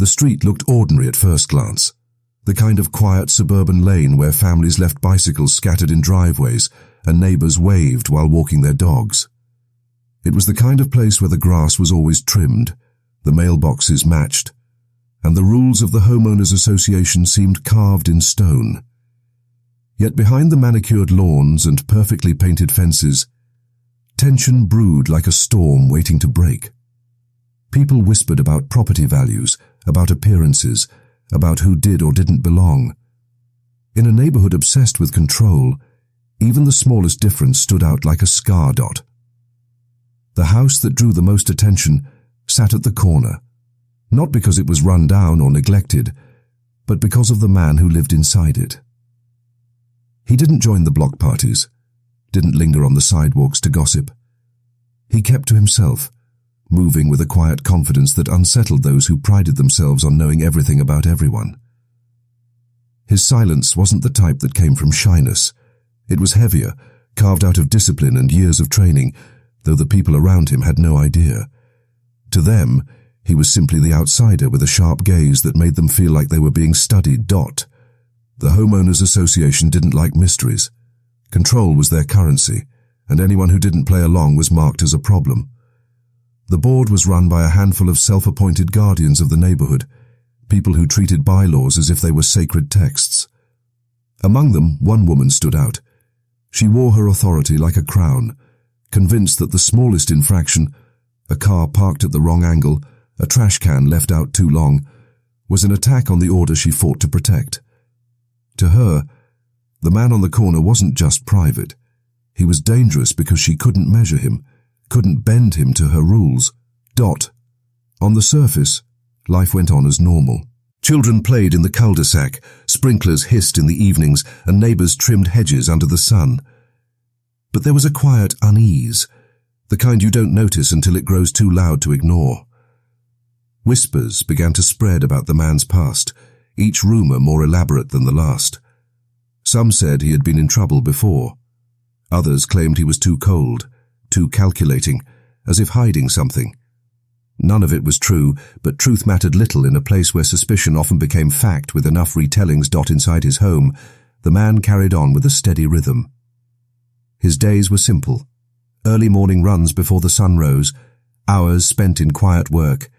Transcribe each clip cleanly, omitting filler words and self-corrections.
The street looked ordinary at first glance, the kind of quiet suburban lane where families left bicycles scattered in driveways and neighbors waved while walking their dogs. It was the kind of place where the grass was always trimmed, the mailboxes matched, and the rules of the homeowners association seemed carved in stone. Yet behind the manicured lawns and perfectly painted fences, tension brewed like a storm waiting to break. People whispered about property values, about appearances, about who did or didn't belong. In a neighborhood obsessed with control, even the smallest difference stood out like a scar dot. The house that drew the most attention sat at the corner, not because it was run down or neglected, but because of the man who lived inside it. He didn't join the block parties, didn't linger on the sidewalks to gossip. He kept to himself, moving with a quiet confidence that unsettled those who prided themselves on knowing everything about everyone. His silence wasn't the type that came from shyness. It was heavier, carved out of discipline and years of training, though the people around him had no idea. To them, he was simply the outsider with a sharp gaze that made them feel like they were being studied. The homeowners association didn't like mysteries. Control was their currency, and anyone who didn't play along was marked as a problem. The board was run by a handful of self-appointed guardians of the neighborhood, people who treated bylaws as if they were sacred texts. Among them, one woman stood out. She wore her authority like a crown, convinced that the smallest infraction, a car parked at the wrong angle, a trash can left out too long, was an attack on the order she fought to protect. To her, the man on the corner wasn't just private. He was dangerous because she couldn't measure him, couldn't bend him to her rules. On the surface, life went on as normal. Children played in the cul-de-sac, sprinklers hissed in the evenings, and neighbors trimmed hedges under the sun. But there was a quiet unease, the kind you don't notice until it grows too loud to ignore. Whispers began to spread about the man's past, each rumor more elaborate than the last. Some said he had been in trouble before. Others claimed he was too cold, too calculating, as if hiding something. None of it was true, but truth mattered little in a place where suspicion often became fact with enough retellings. Inside his home, the man carried on with a steady rhythm. His days were simple. Early morning runs before the sun rose, hours spent in quiet work,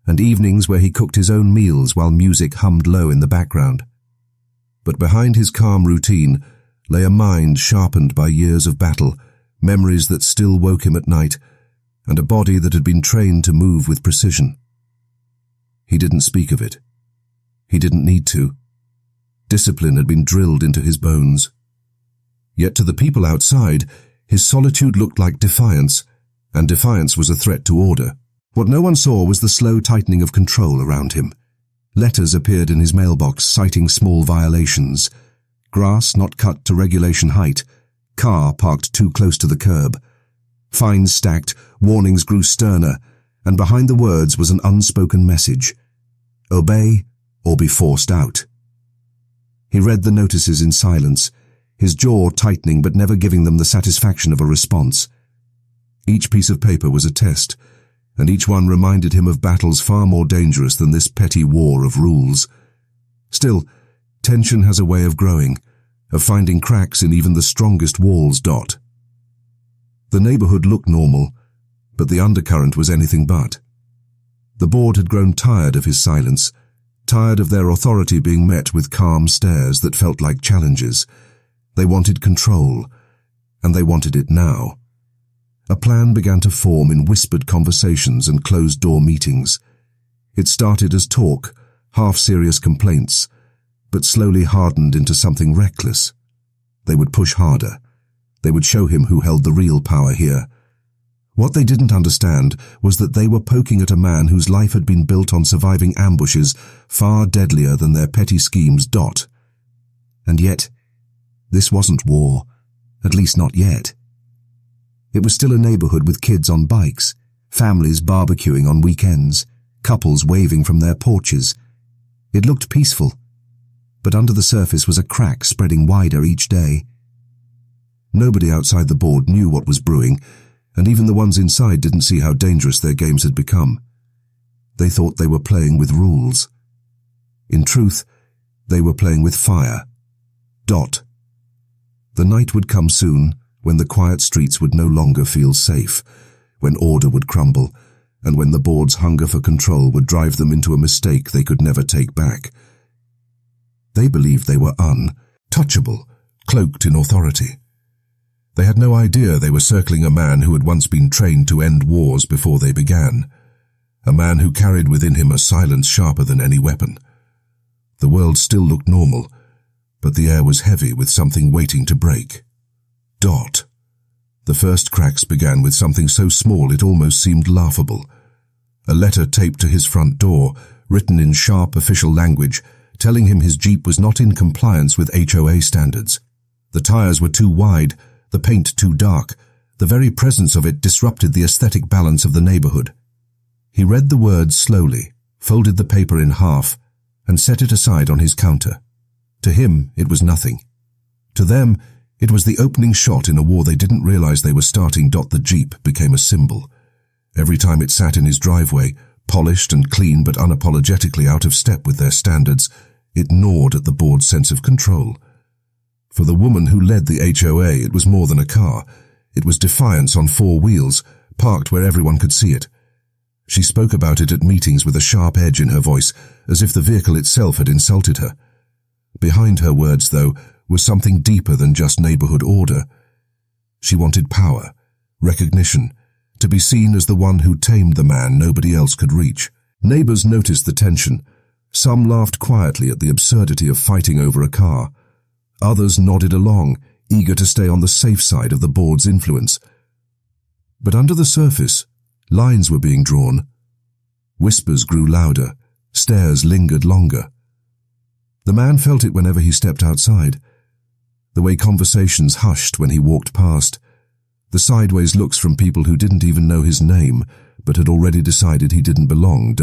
and evenings where he cooked his own meals while music hummed low in the background. But behind his calm routine lay a mind sharpened by years of battle, memories that still woke him at night, and a body that had been trained to move with precision. He didn't speak of it. He didn't need to. Discipline had been drilled into his bones. Yet to the people outside, his solitude looked like defiance, and defiance was a threat to order. What no one saw was the slow tightening of control around him. Letters appeared in his mailbox citing small violations. Grass not cut to regulation height. Car parked too close to the curb. Fines stacked, warnings grew sterner, and behind the words was an unspoken message. Obey or be forced out. He read the notices in silence, his jaw tightening but never giving them the satisfaction of a response. Each piece of paper was a test, and each one reminded him of battles far more dangerous than this petty war of rules. Still, tension has a way of growing, of finding cracks in even the strongest walls. The neighborhood looked normal, but the undercurrent was anything but. The board had grown tired of his silence, tired of their authority being met with calm stares that felt like challenges. They wanted control, and they wanted it now. A plan began to form in whispered conversations and closed-door meetings. It started as talk, half-serious complaints, but slowly hardened into something reckless. They would push harder. They would show him who held the real power here. What they didn't understand was that they were poking at a man whose life had been built on surviving ambushes far deadlier than their petty schemes. And yet, this wasn't war, at least not yet. It was still a neighborhood with kids on bikes, families barbecuing on weekends, couples waving from their porches. It looked peaceful, but under the surface was a crack spreading wider each day. Nobody outside the board knew what was brewing, and even the ones inside didn't see how dangerous their games had become. They thought they were playing with rules. In truth, they were playing with fire. Dot. The night would come soon, when the quiet streets would no longer feel safe, when order would crumble, and when the board's hunger for control would drive them into a mistake they could never take back. They believed they were untouchable, cloaked in authority. They had no idea they were circling a man who had once been trained to end wars before they began, a man who carried within him a silence sharper than any weapon. The world still looked normal, but the air was heavy with something waiting to break. Dot. The first cracks began with something so small it almost seemed laughable. A letter taped to his front door, written in sharp official language, telling him his Jeep was not in compliance with HOA standards. The tires were too wide, the paint too dark. The very presence of it disrupted the aesthetic balance of the neighborhood. He read the words slowly, folded the paper in half, and set it aside on his counter. To him, it was nothing. To them, it was the opening shot in a war they didn't realize they were starting. The Jeep became a symbol. Every time it sat in his driveway, polished and clean but unapologetically out of step with their standards, it gnawed at the board's sense of control. For the woman who led the HOA, it was more than a car. It was defiance on 4 wheels, parked where everyone could see it. She spoke about it at meetings with a sharp edge in her voice, as if the vehicle itself had insulted her. Behind her words, though, was something deeper than just neighborhood order. She wanted power, recognition, to be seen as the one who tamed the man nobody else could reach. Neighbors noticed the tension. Some laughed quietly at the absurdity of fighting over a car. Others nodded along, eager to stay on the safe side of the board's influence. But under the surface, lines were being drawn. Whispers grew louder, stares lingered longer. The man felt it whenever he stepped outside. The way conversations hushed when he walked past. The sideways looks from people who didn't even know his name, but had already decided he didn't belong.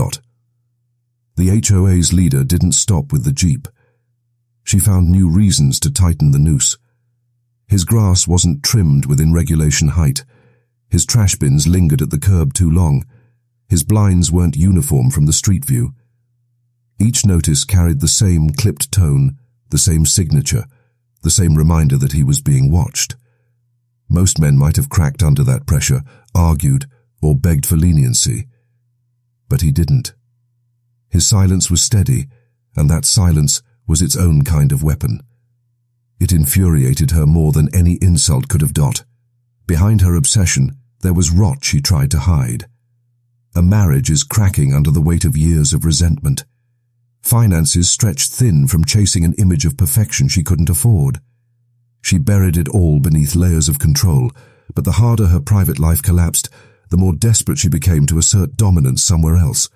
The HOA's leader didn't stop with the Jeep. She found new reasons to tighten the noose. His grass wasn't trimmed within regulation height. His trash bins lingered at the curb too long. His blinds weren't uniform from the street view. Each notice carried the same clipped tone, the same signature, the same reminder that he was being watched. Most men might have cracked under that pressure, argued, or begged for leniency. But he didn't. His silence was steady, and that silence was its own kind of weapon. It infuriated her more than any insult could have. Behind her obsession, there was rot she tried to hide. A marriage is cracking under the weight of years of resentment. Finances stretched thin from chasing an image of perfection she couldn't afford. She buried it all beneath layers of control, but the harder her private life collapsed, the more desperate she became to assert dominance somewhere else.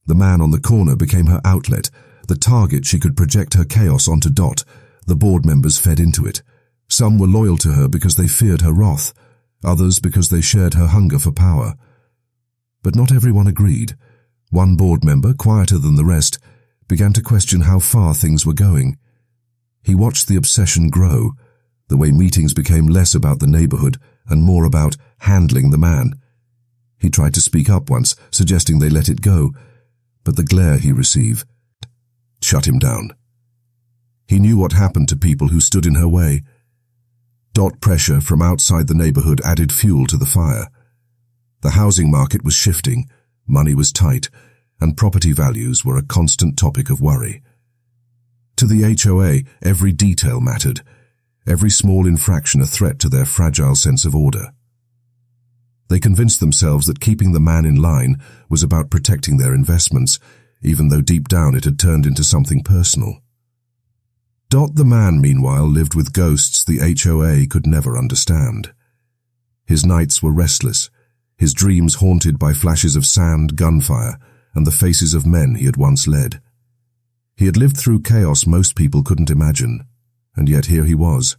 The man on the corner became her outlet, the target she could project her chaos onto. The board members fed into it. Some were loyal to her because they feared her wrath, others because they shared her hunger for power. But not everyone agreed. One board member, quieter than the rest, began to question how far things were going. He watched the obsession grow, the way meetings became less about the neighborhood and more about handling the man. He tried to speak up once, suggesting they let it go, but the glare he received shut him down. He knew what happened to people who stood in her way. Pressure from outside the neighborhood added fuel to the fire. The housing market was shifting, money was tight, and property values were a constant topic of worry. To the HOA, every detail mattered, every small infraction a threat to their fragile sense of order. They convinced themselves that keeping the man in line was about protecting their investments, even though deep down it had turned into something personal. The man, meanwhile, lived with ghosts the HOA could never understand. His nights were restless, his dreams haunted by flashes of sand, gunfire, and the faces of men he had once led. He had lived through chaos most people couldn't imagine, and yet here he was,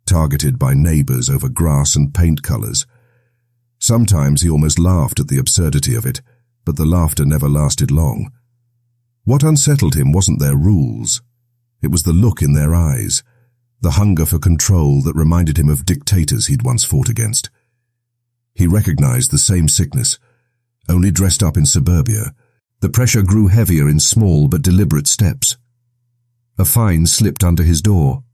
targeted by neighbors over grass and paint colors. Sometimes he almost laughed at the absurdity of it, but the laughter never lasted long. What unsettled him wasn't their rules. It was the look in their eyes, the hunger for control that reminded him of dictators he'd once fought against. He recognized the same sickness, only dressed up in suburbia, The pressure grew heavier in small but deliberate steps. A fine slipped under his door.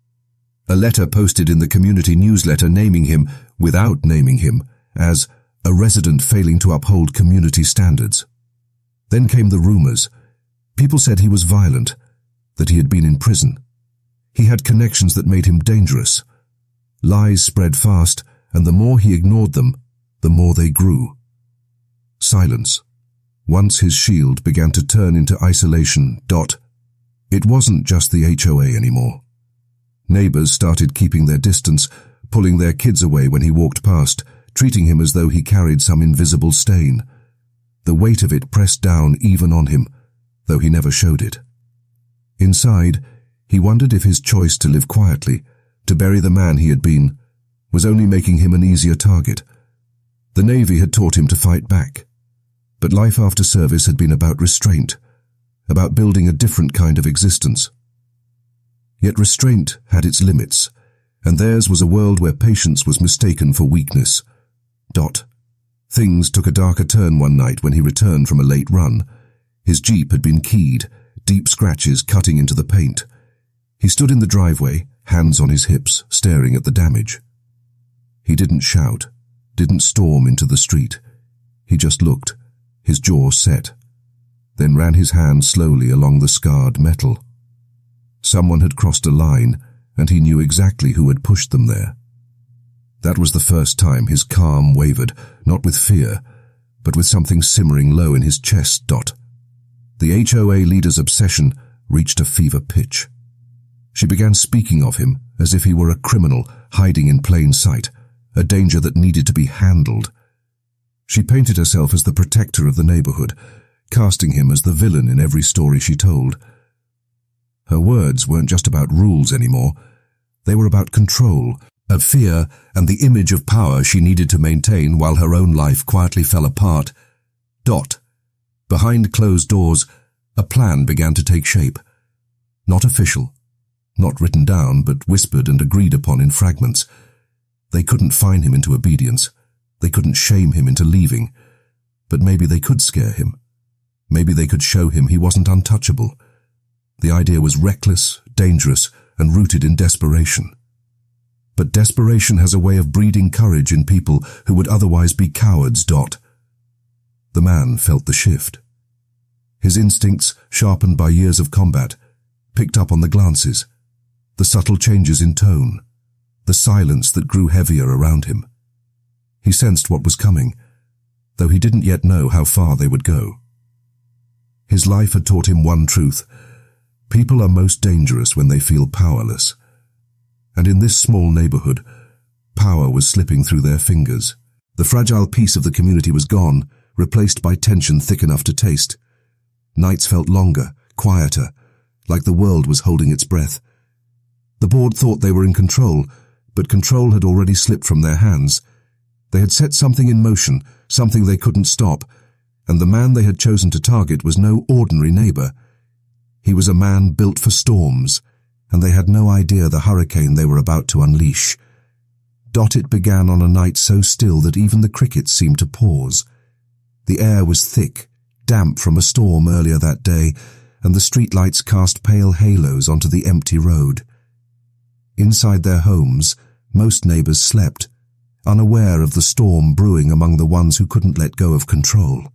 A letter posted in the community newsletter naming him, without naming him, as a resident failing to uphold community standards. Then came the rumors. People said he was violent, that he had been in prison. He had connections that made him dangerous. Lies spread fast, and the more he ignored them, the more they grew. Silence. Once his shield began to turn into isolation. It wasn't just the HOA anymore. Neighbors started keeping their distance, pulling their kids away when he walked past, treating him as though he carried some invisible stain. The weight of it pressed down even on him, though he never showed it. Inside, he wondered if his choice to live quietly, to bury the man he had been, was only making him an easier target. The Navy had taught him to fight back, but life after service had been about restraint, about building a different kind of existence. Yet restraint had its limits, and theirs was a world where patience was mistaken for weakness. Things took a darker turn one night when he returned from a late run. His Jeep had been keyed, deep scratches cutting into the paint. He stood in the driveway, hands on his hips, staring at the damage. He didn't shout, didn't storm into the street. He just looked, his jaw set, then ran his hand slowly along the scarred metal. Someone had crossed a line, and he knew exactly who had pushed them there. That was the first time his calm wavered, not with fear, but with something simmering low in his chest. The HOA leader's obsession reached a fever pitch. She began speaking of him as if he were a criminal hiding in plain sight, a danger that needed to be handled. She painted herself as the protector of the neighborhood, casting him as the villain in every story she told. Her words weren't just about rules anymore. They were about control, of fear, and the image of power she needed to maintain while her own life quietly fell apart. Behind closed doors, a plan began to take shape. Not official, not written down, but whispered and agreed upon in fragments. They couldn't fine him into obedience. They couldn't shame him into leaving. But maybe they could scare him. Maybe they could show him he wasn't untouchable. The idea was reckless, dangerous, and rooted in desperation. But desperation has a way of breeding courage in people who would otherwise be cowards. The man felt the shift. His instincts, sharpened by years of combat, picked up on the glances, the subtle changes in tone, the silence that grew heavier around him. He sensed what was coming, though he didn't yet know how far they would go. His life had taught him one truth: people are most dangerous when they feel powerless. And in this small neighborhood, power was slipping through their fingers. The fragile peace of the community was gone, replaced by tension thick enough to taste. Nights felt longer, quieter, like the world was holding its breath. The board thought they were in control, but control had already slipped from their hands. They had set something in motion, something they couldn't stop, and the man they had chosen to target was no ordinary neighbor. He was a man built for storms, and they had no idea the hurricane they were about to unleash. It began on a night so still that even the crickets seemed to pause. The air was thick, damp from a storm earlier that day, and the streetlights cast pale halos onto the empty road. Inside their homes, most neighbors slept, unaware of the storm brewing among the ones who couldn't let go of control.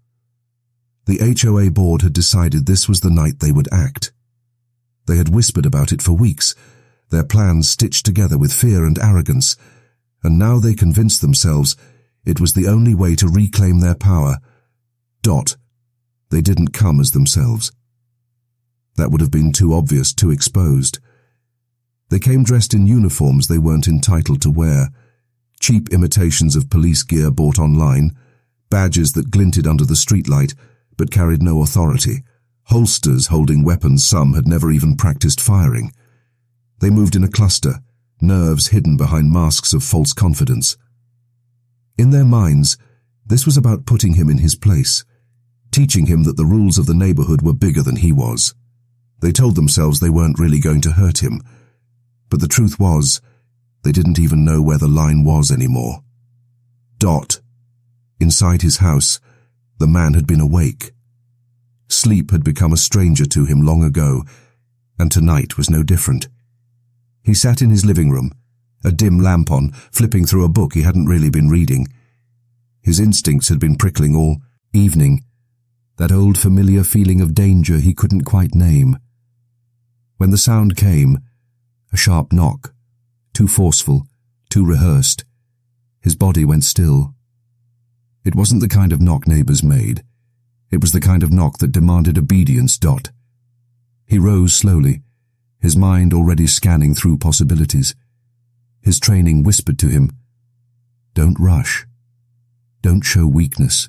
The HOA board had decided this was the night they would act. They had whispered about it for weeks, their plans stitched together with fear and arrogance, and now they convinced themselves it was the only way to reclaim their power. They didn't come as themselves. That would have been too obvious, too exposed. They came dressed in uniforms they weren't entitled to wear, cheap imitations of police gear bought online, badges that glinted under the streetlight but carried no authority, holsters holding weapons some had never even practiced firing. They moved in a cluster, nerves hidden behind masks of false confidence. In their minds, this was about putting him in his place, teaching him that the rules of the neighborhood were bigger than he was. They told themselves they weren't really going to hurt him, but the truth was, they didn't even know where the line was anymore. Inside his house, the man had been awake. Sleep had become a stranger to him long ago, and tonight was no different. He sat in his living room, a dim lamp on, flipping through a book he hadn't really been reading. His instincts had been prickling all evening, that old familiar feeling of danger he couldn't quite name. When the sound came, a sharp knock, too forceful, too rehearsed, his body went still. It wasn't the kind of knock neighbors made. It was the kind of knock that demanded obedience. He rose slowly, his mind already scanning through possibilities. His training whispered to him, "Don't rush. Don't show weakness.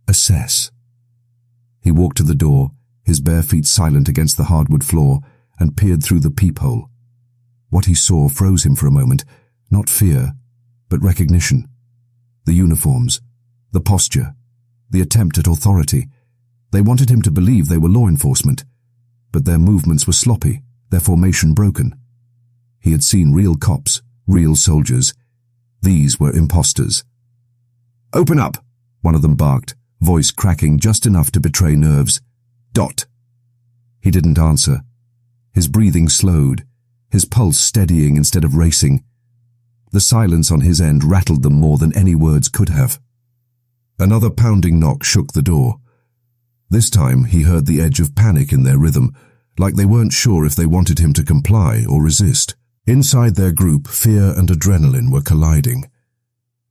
Assess." He walked to the door, his bare feet silent against the hardwood floor, and peered through the peephole. What he saw froze him for a moment, not fear, but recognition. The uniforms, the posture, the attempt at authority. They wanted him to believe they were law enforcement, but their movements were sloppy, their formation broken. He had seen real cops, real soldiers. These were imposters. "Open up," one of them barked, voice cracking just enough to betray nerves. He didn't answer. His breathing slowed, his pulse steadying instead of racing. The silence on his end rattled them more than any words could have. Another pounding knock shook the door. This time he heard the edge of panic in their rhythm, like they weren't sure if they wanted him to comply or resist. Inside their group, fear and adrenaline were colliding.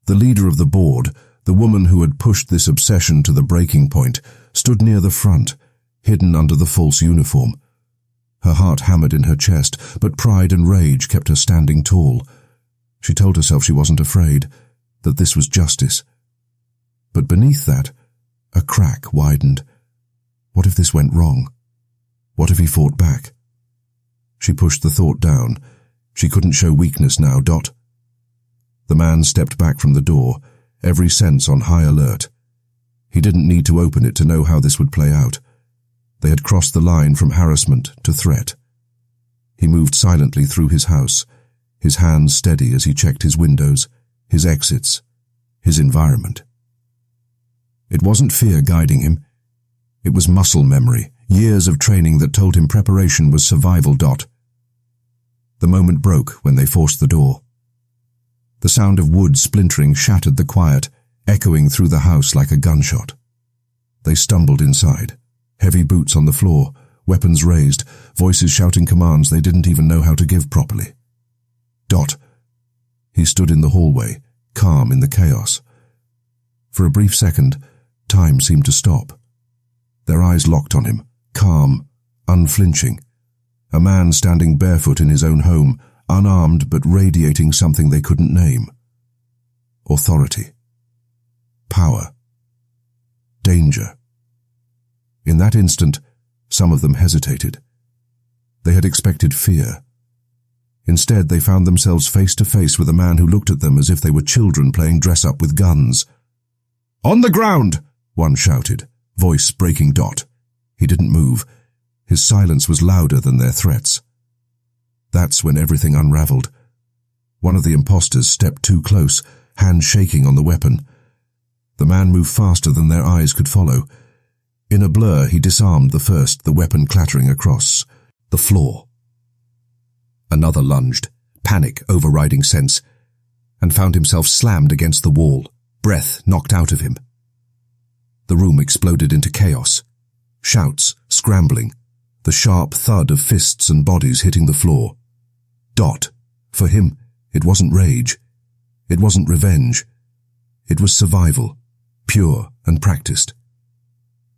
The leader of the board, the woman who had pushed this obsession to the breaking point, stood near the front, hidden under the false uniform. Her heart hammered in her chest, but pride and rage kept her standing tall. She told herself she wasn't afraid, that this was justice. But beneath that, a crack widened. What if this went wrong? What if he fought back? She pushed the thought down. She couldn't show weakness now. The man stepped back from the door, every sense on high alert. He didn't need to open it to know how this would play out. They had crossed the line from harassment to threat. He moved silently through his house, his hands steady as he checked his windows, his exits, his environment. It wasn't fear guiding him. It was muscle memory, years of training that told him preparation was survival. The moment broke when they forced the door. The sound of wood splintering shattered the quiet, echoing through the house like a gunshot. They stumbled inside, heavy boots on the floor, weapons raised, voices shouting commands they didn't even know how to give properly. He stood in the hallway, calm in the chaos. For a brief second, time seemed to stop. Their eyes locked on him, calm, unflinching. A man standing barefoot in his own home, unarmed but radiating something they couldn't name. Authority. Power. Danger. In that instant, some of them hesitated. They had expected fear. Instead, they found themselves face to face with a man who looked at them as if they were children playing dress-up with guns. "On the ground!" one shouted, voice breaking. He didn't move. His silence was louder than their threats. That's when everything unraveled. One of the imposters stepped too close, hand shaking on the weapon. The man moved faster than their eyes could follow. In a blur, he disarmed the first, the weapon clattering across the floor. Another lunged, panic overriding sense, and found himself slammed against the wall, breath knocked out of him. The room exploded into chaos. Shouts, scrambling, the sharp thud of fists and bodies hitting the floor. For him, it wasn't rage. It wasn't revenge. It was survival, pure and practiced.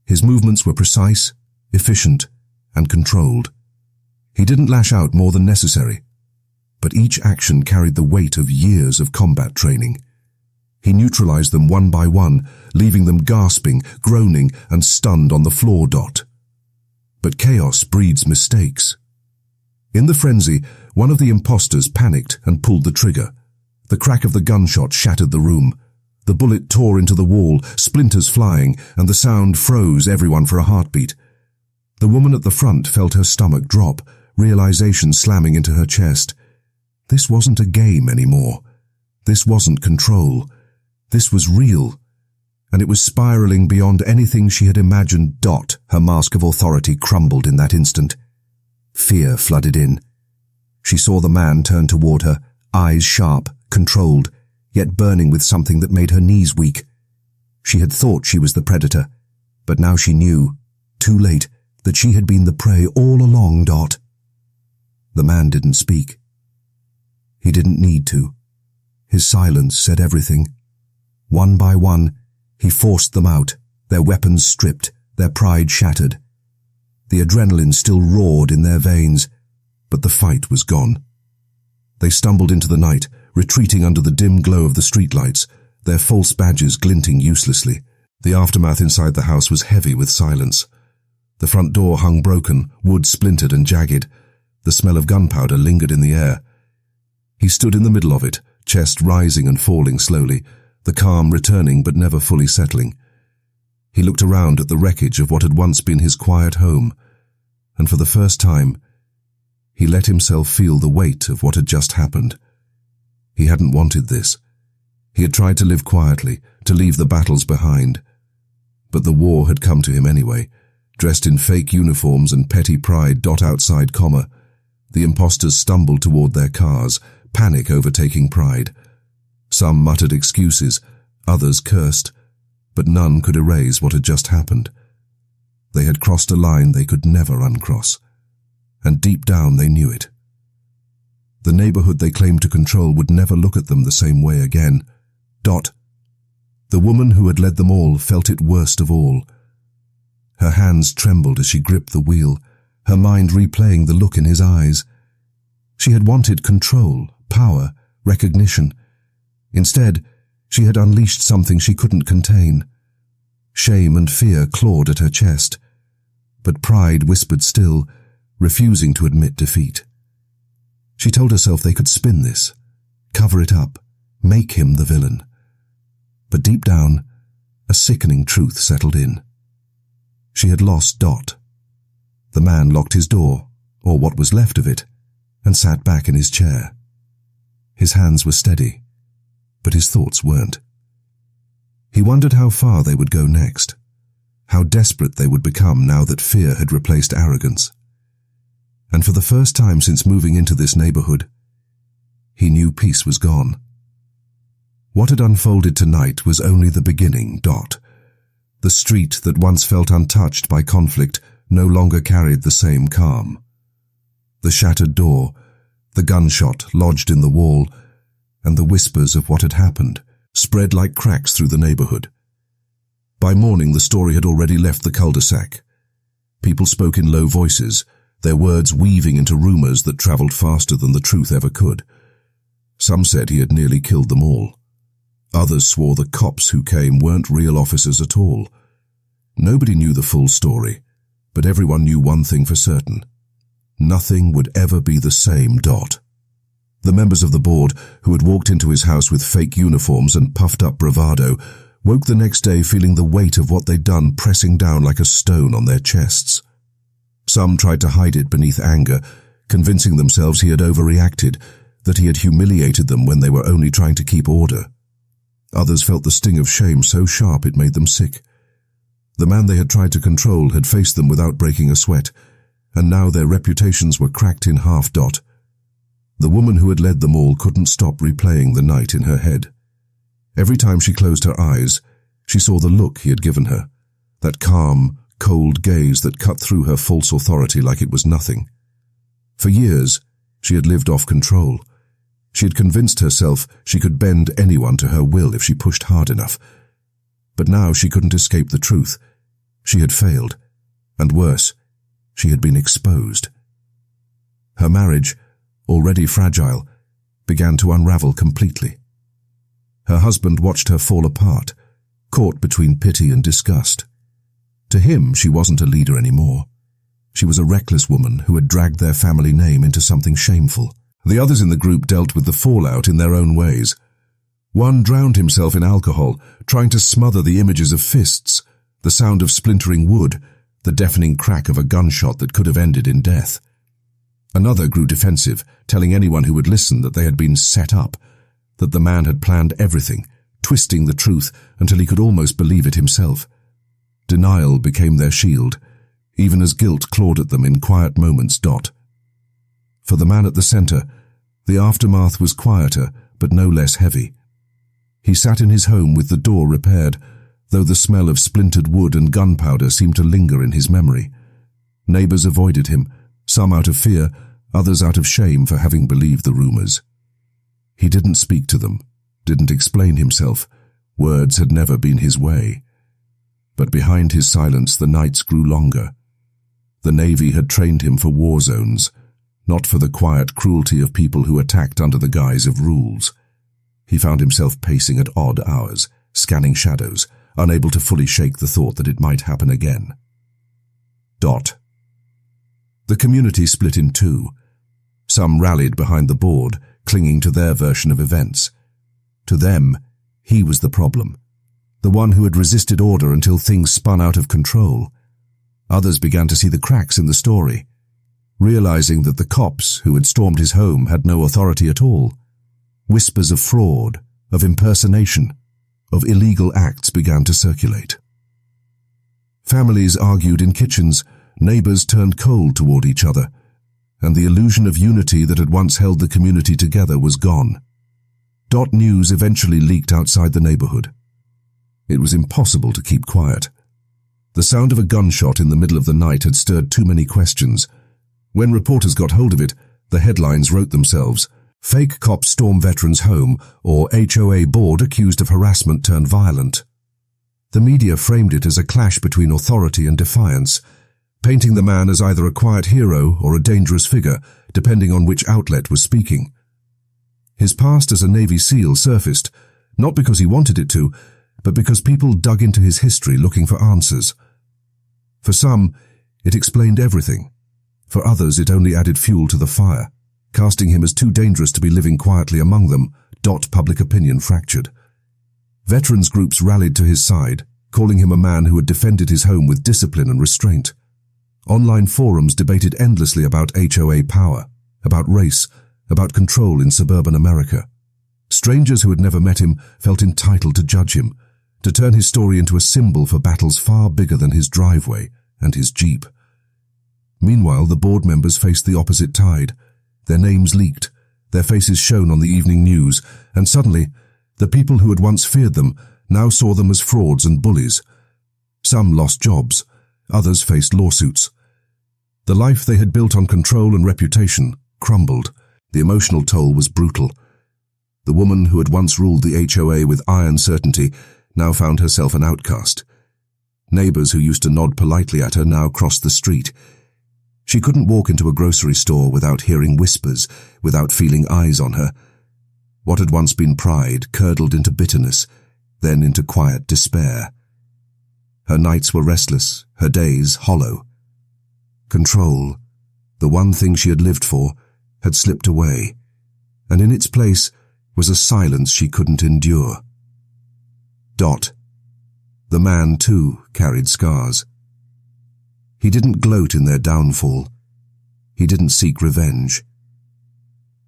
His movements were precise, efficient, and controlled. He didn't lash out more than necessary, but each action carried the weight of years of combat training. He neutralized them one by one, leaving them gasping, groaning, and stunned on the floor. But chaos breeds mistakes. In the frenzy, one of the imposters panicked and pulled the trigger. The crack of the gunshot shattered the room. The bullet tore into the wall, splinters flying, and the sound froze everyone for a heartbeat. The woman at the front felt her stomach drop, realization slamming into her chest. This wasn't a game anymore. This wasn't control. This was real. and it was spiraling beyond anything she had imagined. Her mask of authority crumbled in that instant. Fear flooded in. She saw the man turn toward her, eyes sharp, controlled, yet burning with something that made her knees weak. She had thought she was the predator, but now she knew, too late, that she had been the prey all along. The man didn't speak. He didn't need to. His silence said everything. One by one, he forced them out, their weapons stripped, their pride shattered. The adrenaline still roared in their veins, but the fight was gone. They stumbled into the night, retreating under the dim glow of the streetlights, their false badges glinting uselessly. The aftermath inside the house was heavy with silence. The front door hung broken, wood splintered and jagged. The smell of gunpowder lingered in the air. He stood in the middle of it, chest rising and falling slowly, the calm returning but never fully settling. He looked around at the wreckage of what had once been his quiet home, and for the first time, he let himself feel the weight of what had just happened. He hadn't wanted this. He had tried to live quietly, to leave the battles behind. But the war had come to him anyway, dressed in fake uniforms and petty pride. Outside, the imposters stumbled toward their cars, panic overtaking pride. Some muttered excuses, others cursed, but none could erase what had just happened. They had crossed a line they could never uncross, and deep down they knew it. The neighborhood they claimed to control would never look at them the same way again. The woman who had led them all felt it worst of all. Her hands trembled as she gripped the wheel, her mind replaying the look in his eyes. She had wanted control, power, recognition. Instead, she had unleashed something she couldn't contain. Shame and fear clawed at her chest, but pride whispered still, refusing to admit defeat. She told herself they could spin this, cover it up, make him the villain. But deep down, a sickening truth settled in. She had lost The man locked his door, or what was left of it, and sat back in his chair. His hands were steady, but his thoughts weren't. He wondered how far they would go next, how desperate they would become now that fear had replaced arrogance. And for the first time since moving into this neighborhood, he knew peace was gone. What had unfolded tonight was only the beginning. The street that once felt untouched by conflict no longer carried the same calm. The shattered door, the gunshot lodged in the wall, and the whispers of what had happened spread like cracks through the neighborhood. By morning, the story had already left the cul-de-sac. People spoke in low voices, their words weaving into rumors that traveled faster than the truth ever could. Some said he had nearly killed them all. Others swore the cops who came weren't real officers at all. Nobody knew the full story, but everyone knew one thing for certain. Nothing would ever be the same. The members of the board, who had walked into his house with fake uniforms and puffed-up bravado, woke the next day feeling the weight of what they'd done pressing down like a stone on their chests. Some tried to hide it beneath anger, convincing themselves he had overreacted, that he had humiliated them when they were only trying to keep order. Others felt the sting of shame so sharp it made them sick. The man they had tried to control had faced them without breaking a sweat, and now their reputations were cracked in half. The woman who had led them all couldn't stop replaying the night in her head. Every time she closed her eyes, she saw the look he had given her, that calm, cold gaze that cut through her false authority like it was nothing. For years, she had lived off control. She had convinced herself she could bend anyone to her will if she pushed hard enough. But now she couldn't escape the truth. She had failed, and worse, she had been exposed. Her marriage, already fragile, began to unravel completely. Her husband watched her fall apart, caught between pity and disgust. To him, she wasn't a leader anymore. She was a reckless woman who had dragged their family name into something shameful. The others in the group dealt with the fallout in their own ways. One drowned himself in alcohol, trying to smother the images of fists, the sound of splintering wood, the deafening crack of a gunshot that could have ended in death. Another grew defensive, telling anyone who would listen that they had been set up, that the man had planned everything, twisting the truth until he could almost believe it himself. Denial became their shield, even as guilt clawed at them in quiet moments. For the man at the center, the aftermath was quieter but no less heavy. He sat in his home with the door repaired, though the smell of splintered wood and gunpowder seemed to linger in his memory. Neighbors avoided him, some out of fear, others out of shame for having believed the rumors. He didn't speak to them, didn't explain himself. Words had never been his way. But behind his silence the nights grew longer. The Navy had trained him for war zones, not for the quiet cruelty of people who attacked under the guise of rules. He found himself pacing at odd hours, scanning shadows, unable to fully shake the thought that it might happen again. The community split in two. Some rallied behind the board, clinging to their version of events. To them, he was the problem, the one who had resisted order until things spun out of control. Others began to see the cracks in the story, realizing that the cops who had stormed his home had no authority at all. Whispers of fraud, of impersonation, of illegal acts began to circulate. Families argued in kitchens, neighbors turned cold toward each other, and the illusion of unity that had once held the community together was gone. News eventually leaked outside the neighborhood. It was impossible to keep quiet. The sound of a gunshot in the middle of the night had stirred too many questions. When reporters got hold of it, the headlines wrote themselves, "Fake cop storm veteran's home," or "HOA board accused of harassment turned violent." The media framed it as a clash between authority and defiance, painting the man as either a quiet hero or a dangerous figure, depending on which outlet was speaking. His past as a Navy SEAL surfaced, not because he wanted it to, but because people dug into his history looking for answers. For some, it explained everything. For others, it only added fuel to the fire, casting him as too dangerous to be living quietly among them. Public opinion fractured. Veterans groups rallied to his side, calling him a man who had defended his home with discipline and restraint. Online forums debated endlessly about HOA power, about race, about control in suburban America. Strangers who had never met him felt entitled to judge him, to turn his story into a symbol for battles far bigger than his driveway and his Jeep. Meanwhile, the board members faced the opposite tide. Their names leaked, their faces shown on the evening news, and suddenly, the people who had once feared them now saw them as frauds and bullies. Some lost jobs, others faced lawsuits. The life they had built on control and reputation crumbled. The emotional toll was brutal. The woman who had once ruled the HOA with iron certainty now found herself an outcast. Neighbors who used to nod politely at her now crossed the street. She couldn't walk into a grocery store without hearing whispers, without feeling eyes on her. What had once been pride curdled into bitterness, then into quiet despair. Her nights were restless, her days hollow. Control, the one thing she had lived for, had slipped away, and in its place was a silence she couldn't endure. The man, too, carried scars. He didn't gloat in their downfall. He didn't seek revenge.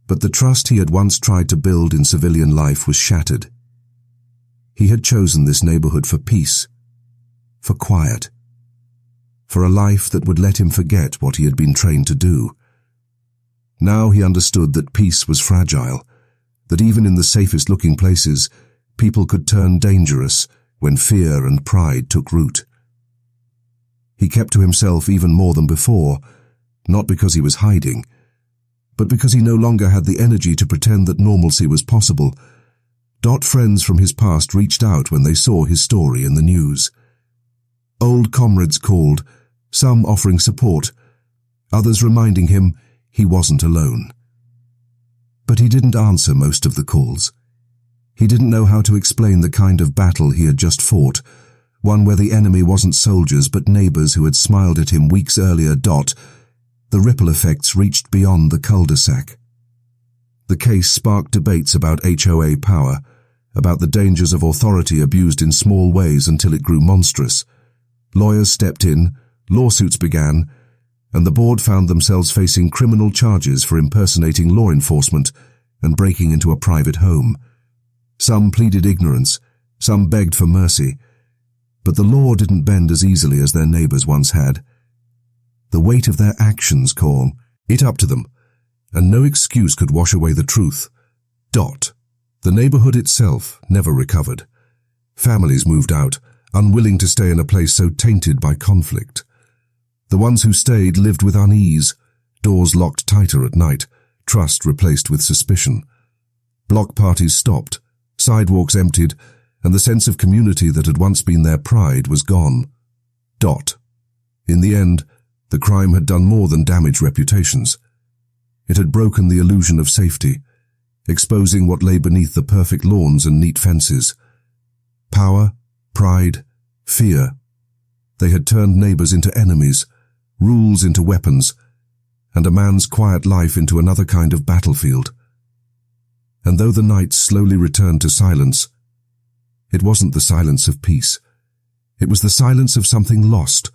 But the trust he had once tried to build in civilian life was shattered. He had chosen this neighborhood for peace, for quiet, for a life that would let him forget what he had been trained to do. Now he understood that peace was fragile, that even in the safest-looking places, people could turn dangerous when fear and pride took root. He kept to himself even more than before, not because he was hiding, but because he no longer had the energy to pretend that normalcy was possible. Friends from his past reached out when they saw his story in the news. Old comrades called, some offering support, others reminding him he wasn't alone. But he didn't answer most of the calls. He didn't know how to explain the kind of battle he had just fought, one where the enemy wasn't soldiers but neighbors who had smiled at him weeks earlier. The ripple effects reached beyond the cul-de-sac. The case sparked debates about HOA power, about the dangers of authority abused in small ways until it grew monstrous. Lawyers stepped in, lawsuits began, and the board found themselves facing criminal charges for impersonating law enforcement and breaking into a private home. Some pleaded ignorance, some begged for mercy, but the law didn't bend as easily as their neighbors once had. The weight of their actions caught it up to them, and no excuse could wash away the truth. The neighborhood itself never recovered. Families moved out, unwilling to stay in a place so tainted by conflict. The ones who stayed lived with unease, doors locked tighter at night, trust replaced with suspicion. Block parties stopped, sidewalks emptied, and the sense of community that had once been their pride was gone. In the end, the crime had done more than damage reputations. It had broken the illusion of safety, exposing what lay beneath the perfect lawns and neat fences. Power, pride, fear. They had turned neighbors into enemies, rules into weapons, and a man's quiet life into another kind of battlefield. And though the night slowly returned to silence, it wasn't the silence of peace. It was the silence of something lost,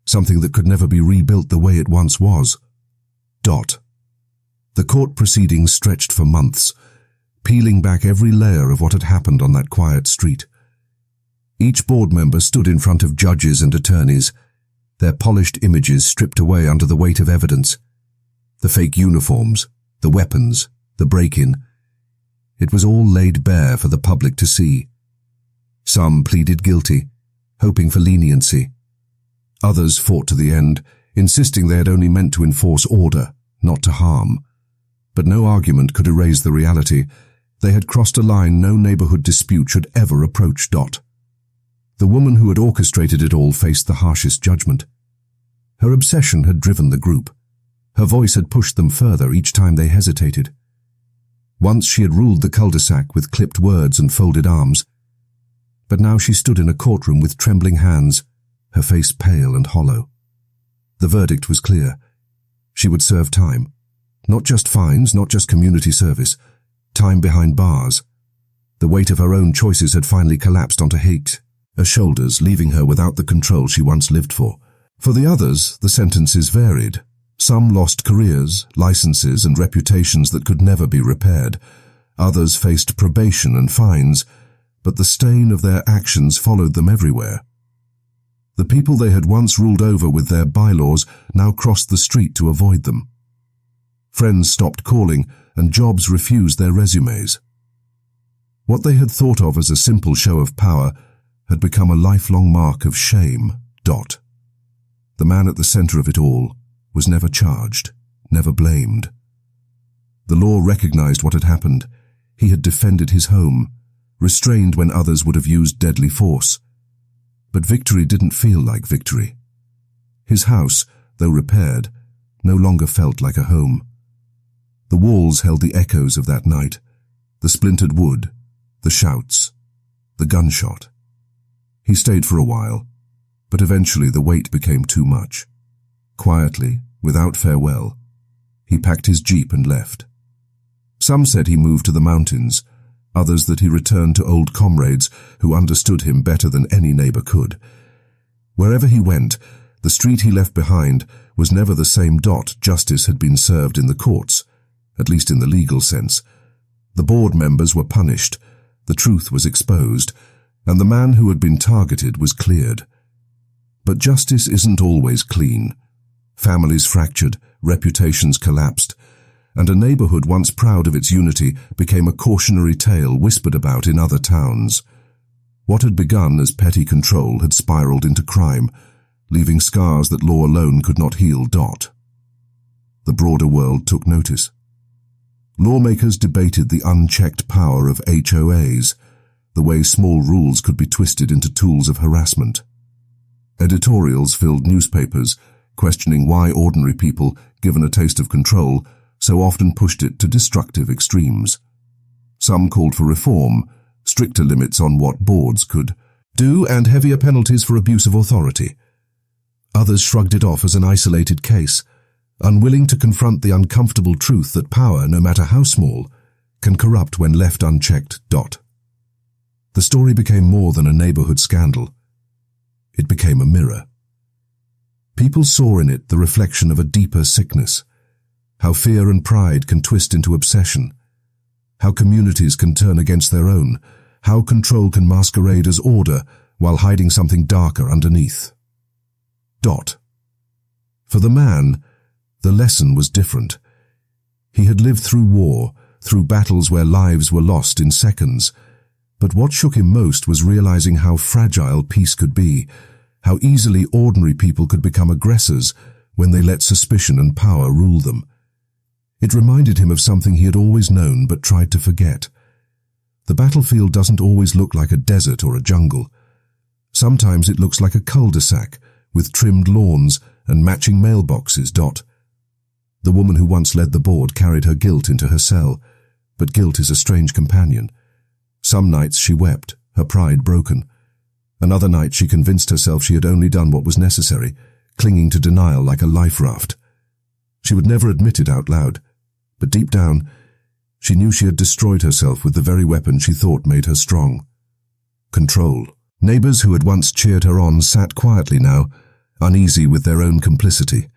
something that could never be rebuilt the way it once was. The court proceedings stretched for months, peeling back every layer of what had happened on that quiet street. Each board member stood in front of judges and attorneys, their polished images stripped away under the weight of evidence. The fake uniforms, the weapons, the break-in. It was all laid bare for the public to see. Some pleaded guilty, hoping for leniency. Others fought to the end, insisting they had only meant to enforce order, not to harm. But no argument could erase the reality. They had crossed a line no neighborhood dispute should ever approach. The woman who had orchestrated it all faced the harshest judgment. Her obsession had driven the group. Her voice had pushed them further each time they hesitated. Once she had ruled the cul-de-sac with clipped words and folded arms. But now she stood in a courtroom with trembling hands, her face pale and hollow. The verdict was clear. She would serve time. Not just fines, not just community service. Time behind bars. The weight of her own choices had finally collapsed onto her shoulders, leaving her without the control she once lived for. For the others, the sentences varied. Some lost careers, licenses, and reputations that could never be repaired. Others faced probation and fines, but the stain of their actions followed them everywhere. The people they had once ruled over with their bylaws now crossed the street to avoid them. Friends stopped calling, and jobs refused their resumes. What they had thought of as a simple show of power had become a lifelong mark of shame. The man at the center of it all was never charged, never blamed. The law recognized what had happened. He had defended his home, restrained when others would have used deadly force. But victory didn't feel like victory. His house, though repaired, no longer felt like a home. The walls held the echoes of that night, the splintered wood, the shouts, the gunshot. He stayed for a while, but eventually the weight became too much. Quietly, without farewell, he packed his jeep and left. Some said he moved to the mountains, others that he returned to old comrades who understood him better than any neighbor could. Wherever he went, the street he left behind was never the same. Justice had been served in the courts, at least in the legal sense. The board members were punished, the truth was exposed, and the man who had been targeted was cleared. But justice isn't always clean. Families fractured, reputations collapsed, and a neighborhood once proud of its unity became a cautionary tale whispered about in other towns. What had begun as petty control had spiraled into crime, leaving scars that law alone could not heal. The broader world took notice. Lawmakers debated the unchecked power of HOAs, the way small rules could be twisted into tools of harassment. Editorials filled newspapers, questioning why ordinary people, given a taste of control, so often pushed it to destructive extremes. Some called for reform, stricter limits on what boards could do, and heavier penalties for abuse of authority. Others shrugged it off as an isolated case, unwilling to confront the uncomfortable truth that power, no matter how small, can corrupt when left unchecked. The story became more than a neighborhood scandal. It became a mirror. People saw in it the reflection of a deeper sickness, how fear and pride can twist into obsession, how communities can turn against their own, How control can masquerade as order while hiding something darker underneath. For the man, the lesson was different. He had lived through war, through battles where lives were lost in seconds. But what shook him most was realizing how fragile peace could be, how easily ordinary people could become aggressors when they let suspicion and power rule them. It reminded him of something he had always known but tried to forget. The battlefield doesn't always look like a desert or a jungle. Sometimes it looks like a cul-de-sac with trimmed lawns and matching mailboxes. The woman who once led the board carried her guilt into her cell, but guilt is a strange companion. Some nights she wept, her pride broken. Another night she convinced herself she had only done what was necessary, clinging to denial like a life raft. She would never admit it out loud, but deep down, she knew she had destroyed herself with the very weapon she thought made her strong. Control. Neighbors who had once cheered her on sat quietly now, uneasy with their own complicity.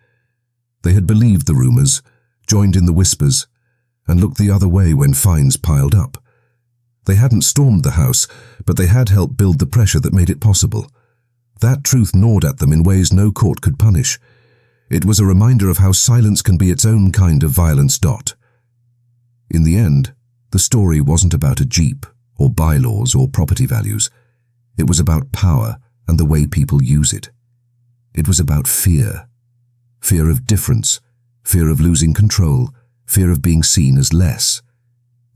They had believed the rumors, joined in the whispers, and looked the other way when fines piled up. They hadn't stormed the house, but they had helped build the pressure that made it possible. That truth gnawed at them in ways no court could punish. It was a reminder of how silence can be its own kind of violence. In the end, the story wasn't about a jeep, or bylaws, or property values. It was about power and the way people use it. It was about fear. Fear of difference, fear of losing control, fear of being seen as less.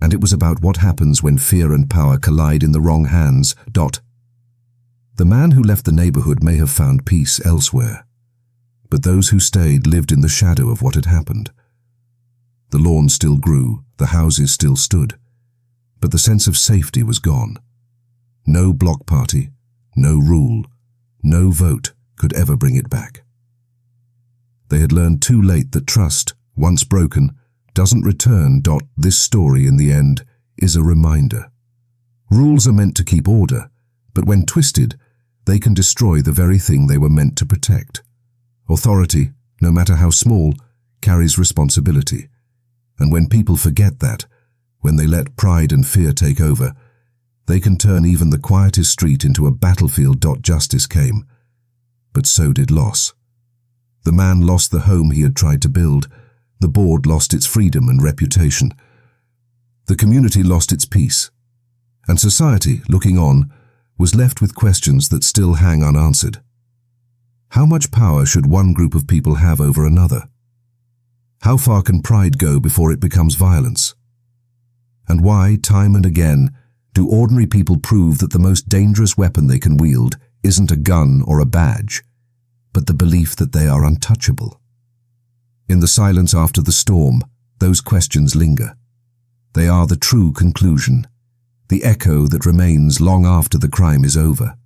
And it was about what happens when fear and power collide in the wrong hands. The man who left the neighborhood may have found peace elsewhere, but those who stayed lived in the shadow of what had happened. The lawn still grew, the houses still stood, but the sense of safety was gone. No block party, no rule, no vote could ever bring it back. They had learned too late that trust, once broken, doesn't return. This story, in the end, is a reminder. Rules are meant to keep order, but when twisted, they can destroy the very thing they were meant to protect. Authority, no matter how small, carries responsibility. And when people forget that, when they let pride and fear take over, they can turn even the quietest street into a battlefield. Justice came, but so did loss. The man lost the home he had tried to build. The board lost its freedom and reputation. The community lost its peace. And society, looking on, was left with questions that still hang unanswered. How much power should one group of people have over another? How far can pride go before it becomes violence? And why, time and again, do ordinary people prove that the most dangerous weapon they can wield isn't a gun or a badge, but the belief that they are untouchable? In the silence after the storm, those questions linger. They are the true conclusion, the echo that remains long after the crime is over.